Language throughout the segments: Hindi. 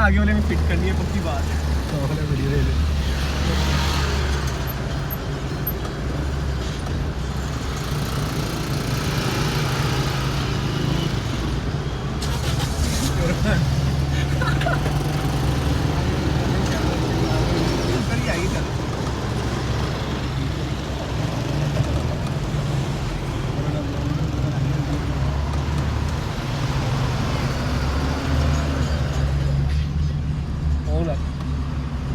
आगे वाले में फिट करनी है, पक्की बात है। वीडियो ले ले।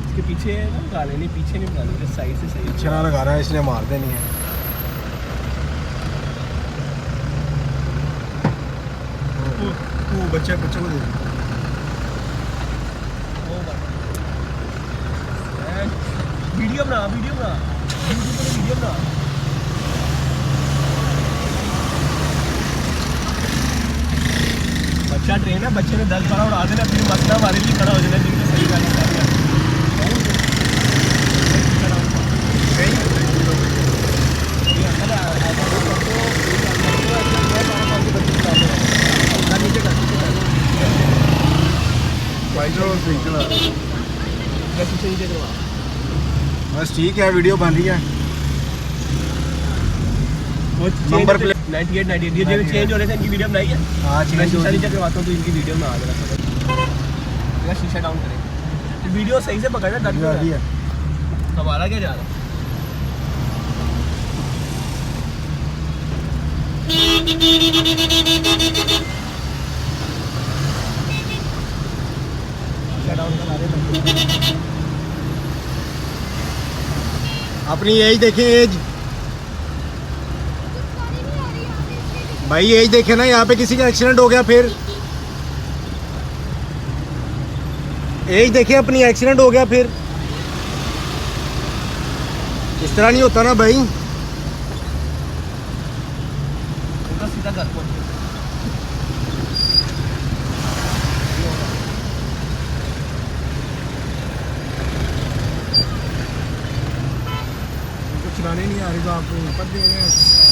इसके पीछे ना गाने नहीं, पीछे नहीं गाने, साइड से सही पीछे ना लगा रहा है इसलिए मार देनी है। बच्चे बच्चे को दे वीडियो बना, वीडियो बना, वीडियो बना। बच्चा ट्रेन है, बच्चे ने 10-12 उड़ा देना, फिर मसला हमारे लिए खड़ा हो जाना, जिनकी सही गाड़ी कर रहा है। बस ठीक है, वीडियो बन रही है। नंबर प्लेट 98 ये जो चेंज हो रहे थे, इनकी वीडियो बनाई है। हाँ, मैं शीशा नीचे करवाता हूँ तो इनकी वीडियो में आ जाएगा। शीशा डाउन करें, वीडियो सही से पकड़ना, डर रही है। हमारा क्या जा रहा है? अपनी एज देखें, एज भाई, एज देखे ना, यहाँ पे किसी का एक्सीडेंट हो गया फिर। एज देखे अपनी, एक्सीडेंट हो गया फिर। इस तरह नहीं होता ना भाई। सीधा घर पहुंच चलाने नहीं आ रही तो आपको ऊपर दे रहे हैं।